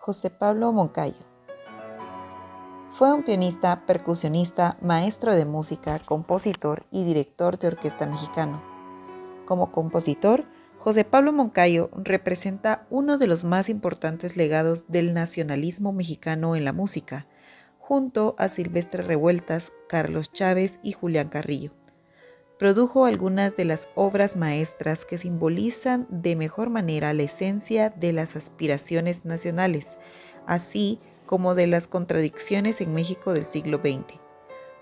José Pablo Moncayo. Fue un pianista, percusionista, maestro de música, compositor y director de orquesta mexicano. Como compositor, José Pablo Moncayo representa uno de los más importantes legados del nacionalismo mexicano en la música, junto a Silvestre Revueltas, Carlos Chávez y Julián Carrillo. Produjo algunas de las obras maestras que simbolizan de mejor manera la esencia de las aspiraciones nacionales, así como de las contradicciones en México del siglo XX.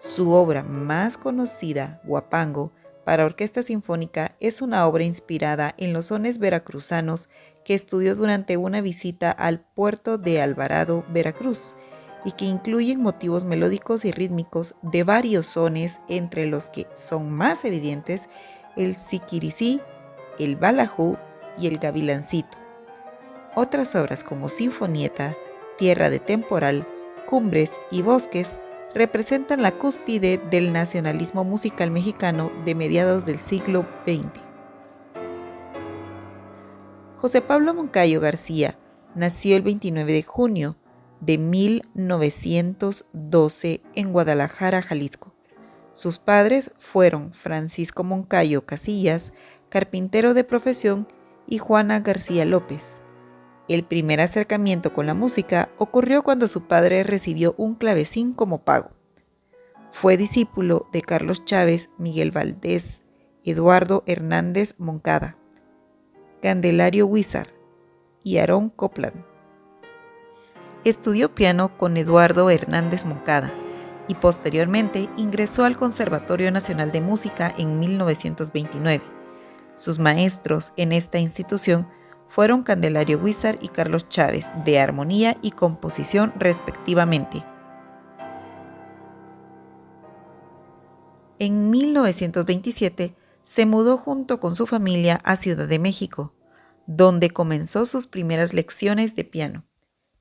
Su obra más conocida, Huapango, para orquesta sinfónica, es una obra inspirada en los sones veracruzanos que estudió durante una visita al puerto de Alvarado, Veracruz, y que incluyen motivos melódicos y rítmicos de varios sones, entre los que son más evidentes el siquiricí, el balajú y el gavilancito. Otras obras como Sinfonieta, Tierra de Temporal, Cumbres y Bosques representan la cúspide del nacionalismo musical mexicano de mediados del siglo XX. José Pablo Moncayo García nació el 29 de junio de 1912 en Guadalajara, Jalisco. Sus padres fueron Francisco Moncayo Casillas, carpintero de profesión, y Juana García López. El primer acercamiento con la música ocurrió cuando su padre recibió un clavecín como pago. Fue discípulo de Carlos Chávez, Miguel Valdés, Eduardo Hernández Moncada, Candelario Huízar y Aarón Copland. Estudió piano con Eduardo Hernández Moncada y posteriormente ingresó al Conservatorio Nacional de Música en 1929. Sus maestros en esta institución fueron Candelario Huízar y Carlos Chávez, de armonía y composición respectivamente. En 1927 se mudó junto con su familia a Ciudad de México, donde comenzó sus primeras lecciones de piano.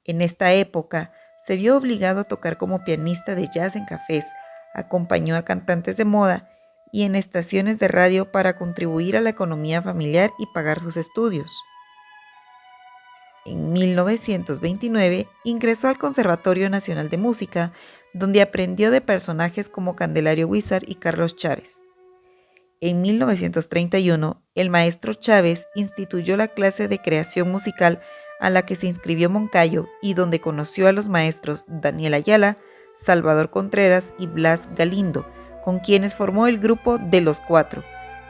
En esta época se vio obligado a tocar como pianista de jazz en cafés, acompañó a cantantes de moda y en estaciones de radio para contribuir a la economía familiar y pagar sus estudios. En 1929 ingresó al Conservatorio Nacional de Música, donde aprendió de personajes como Candelario Huízar y Carlos Chávez. En 1931, el maestro Chávez instituyó la clase de creación musical a la que se inscribió Moncayo y donde conoció a los maestros Daniel Ayala, Salvador Contreras y Blas Galindo, con quienes formó el grupo de Los Cuatro,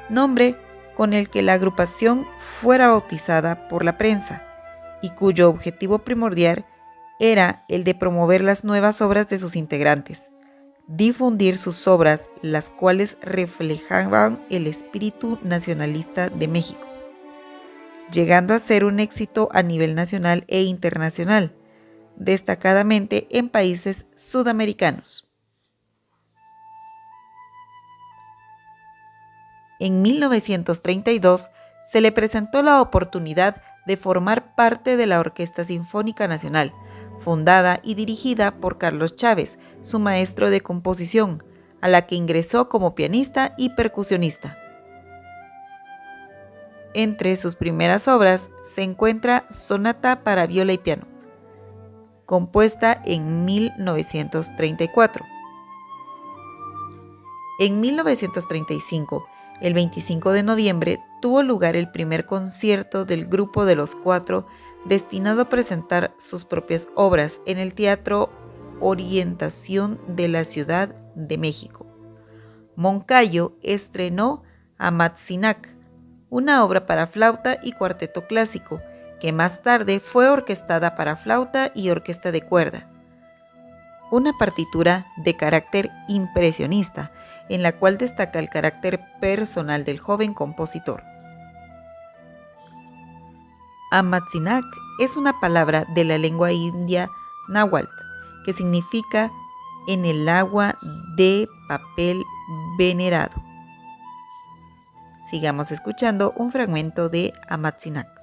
nombre con el que la agrupación fuera bautizada por la prensa, y cuyo objetivo primordial era el de promover las nuevas obras de sus integrantes, difundir sus obras, las cuales reflejaban el espíritu nacionalista de México, llegando a ser un éxito a nivel nacional e internacional, destacadamente en países sudamericanos. En 1932 se le presentó la oportunidad de formar parte de la Orquesta Sinfónica Nacional, fundada y dirigida por Carlos Chávez, su maestro de composición, a la que ingresó como pianista y percusionista. Entre sus primeras obras se encuentra Sonata para viola y piano, compuesta en 1934. En 1935, el 25 de noviembre, tuvo lugar el primer concierto del grupo de Los Cuatro, destinado a presentar sus propias obras en el Teatro Orientación de la Ciudad de México. Moncayo estrenó Amatzinac, una obra para flauta y cuarteto clásico, que más tarde fue orquestada para flauta y orquesta de cuerda. Una partitura de carácter impresionista, en la cual destaca el carácter personal del joven compositor. Amatzinac es una palabra de la lengua india náhuatl, que significa en el agua de papel venerado. Sigamos escuchando un fragmento de Amatzinac.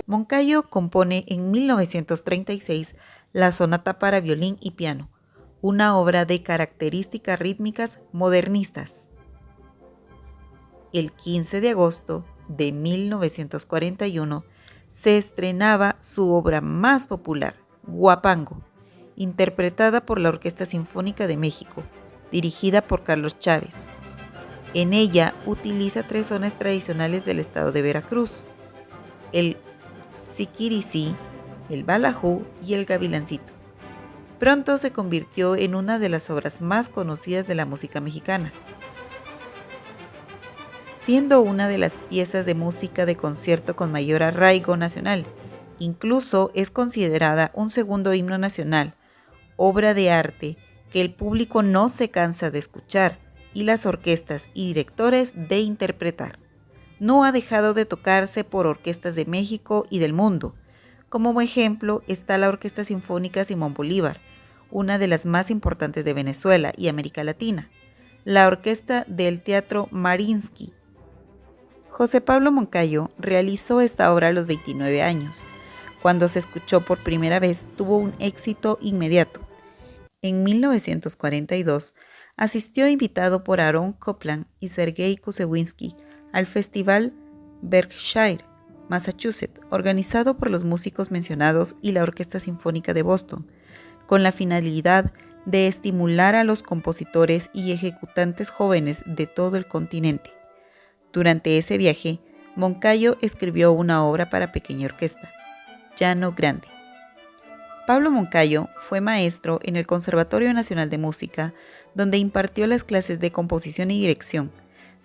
Moncayo compone en 1936 la Sonata para violín y piano, una obra de características rítmicas modernistas. El 15 de agosto de 1941 se estrenaba su obra más popular, Huapango, interpretada por la Orquesta Sinfónica de México, dirigida por Carlos Chávez. En ella utiliza 3 sones tradicionales del estado de Veracruz: el siquiricí, el balajú y el gavilancito. Pronto se convirtió en una de las obras más conocidas de la música mexicana, siendo una de las piezas de música de concierto con mayor arraigo nacional. Incluso es considerada un segundo himno nacional, obra de arte que el público no se cansa de escuchar y las orquestas y directores de interpretar. No ha dejado de tocarse por orquestas de México y del mundo. Como ejemplo está la Orquesta Sinfónica Simón Bolívar, una de las más importantes de Venezuela y América Latina, la Orquesta del Teatro Mariinsky. José Pablo Moncayo realizó esta obra a los 29 años. Cuando se escuchó por primera vez, tuvo un éxito inmediato. En 1942 asistió invitado por Aaron Copland y Sergei Koussevinsky al Festival Berkshire, Massachusetts, organizado por los músicos mencionados y la Orquesta Sinfónica de Boston, con la finalidad de estimular a los compositores y ejecutantes jóvenes de todo el continente. Durante ese viaje, Moncayo escribió una obra para pequeña orquesta, Llano Grande. Pablo Moncayo fue maestro en el Conservatorio Nacional de Música, donde impartió las clases de composición y dirección.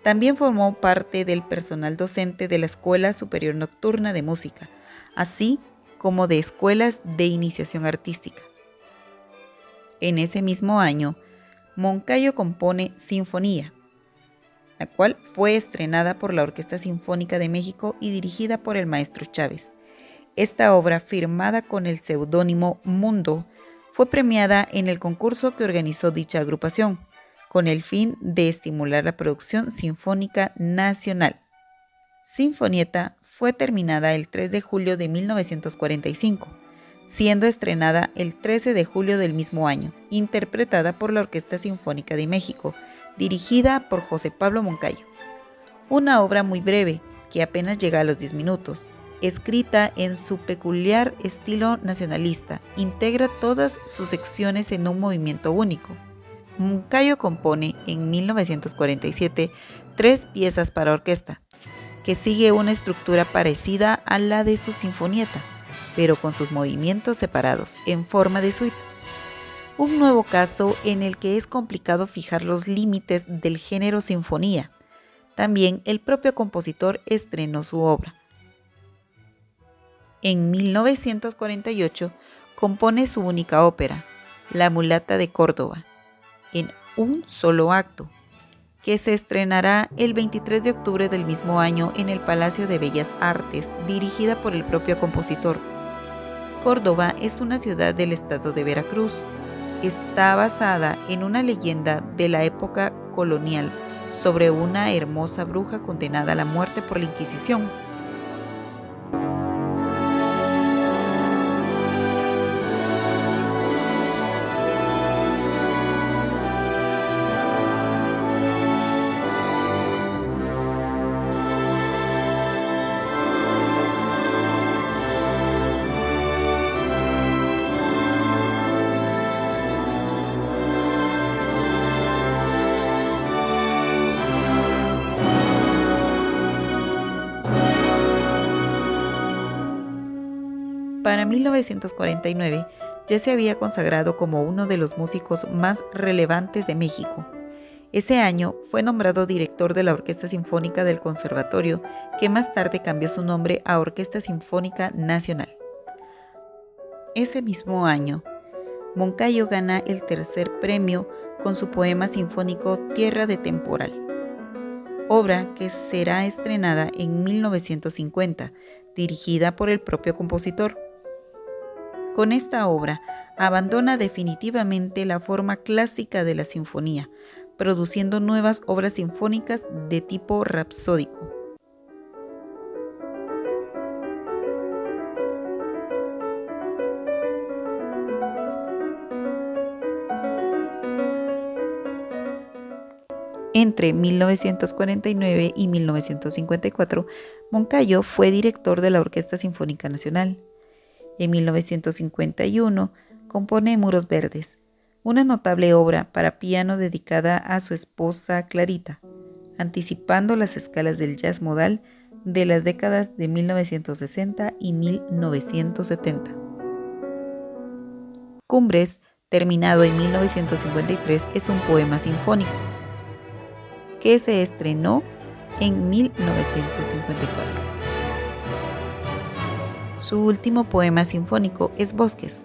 También formó parte del personal docente de la Escuela Superior Nocturna de Música, así como de escuelas de iniciación artística. En ese mismo año, Moncayo compone Sinfonía, la cual fue estrenada por la Orquesta Sinfónica de México y dirigida por el maestro Chávez. Esta obra, firmada con el seudónimo Mundo, fue premiada en el concurso que organizó dicha agrupación, con el fin de estimular la producción sinfónica nacional. Sinfonietta fue terminada el 3 de julio de 1945, siendo estrenada el 13 de julio del mismo año, interpretada por la Orquesta Sinfónica de México, dirigida por José Pablo Moncayo. Una obra muy breve, que apenas llega a los 10 minutos, escrita en su peculiar estilo nacionalista, integra todas sus secciones en un movimiento único. Moncayo compone en 1947 3 piezas para orquesta, que sigue una estructura parecida a la de su sinfonieta, pero con sus movimientos separados, en forma de suite. Un nuevo caso en el que es complicado fijar los límites del género sinfonía. También el propio compositor estrenó su obra. En 1948 compone su única ópera, La mulata de Córdoba, en un solo acto. que se estrenará el 23 de octubre del mismo año en el Palacio de Bellas Artes, dirigida por el propio compositor. Córdoba es una ciudad del estado de Veracruz. Está basada en una leyenda de la época colonial sobre una hermosa bruja condenada a la muerte por la Inquisición. Para 1949 ya se había consagrado como uno de los músicos más relevantes de México. Ese año fue nombrado director de la Orquesta Sinfónica del Conservatorio, que más tarde cambió su nombre a Orquesta Sinfónica Nacional. Ese mismo año, Moncayo gana el tercer premio con su poema sinfónico Tierra de Temporal, obra que será estrenada en 1950, dirigida por el propio compositor. Con esta obra, abandona definitivamente la forma clásica de la sinfonía, produciendo nuevas obras sinfónicas de tipo rapsódico. Entre 1949 y 1954, Moncayo fue director de la Orquesta Sinfónica Nacional. En 1951 compone Muros Verdes, una notable obra para piano dedicada a su esposa Clarita, anticipando las escalas del jazz modal de las décadas de 1960 y 1970. Cumbres, terminado en 1953, es un poema sinfónico que se estrenó en 1954. Su último poema sinfónico es Bosques,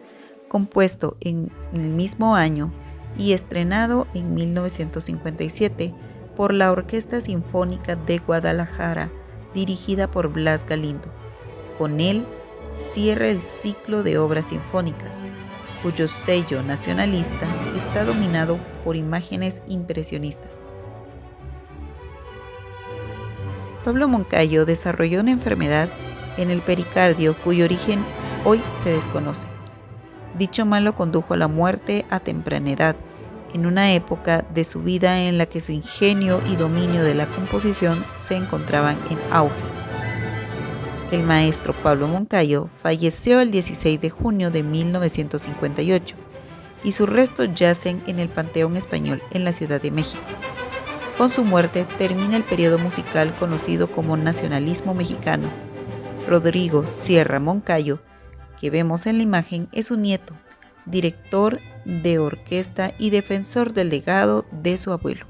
compuesto en el mismo año y estrenado en 1957 por la Orquesta Sinfónica de Guadalajara, dirigida por Blas Galindo. Con él cierra el ciclo de obras sinfónicas, cuyo sello nacionalista está dominado por imágenes impresionistas. Pablo Moncayo desarrolló una enfermedad en el pericardio cuyo origen hoy se desconoce. Dicho mal lo condujo a la muerte a temprana edad, en una época de su vida en la que su ingenio y dominio de la composición se encontraban en auge. El maestro Pablo Moncayo falleció el 16 de junio de 1958 y sus restos yacen en el Panteón Español en la Ciudad de México. Con su muerte termina el periodo musical conocido como nacionalismo mexicano. Rodrigo Sierra Moncayo, que vemos en la imagen, es su nieto, director de orquesta y defensor del legado de su abuelo.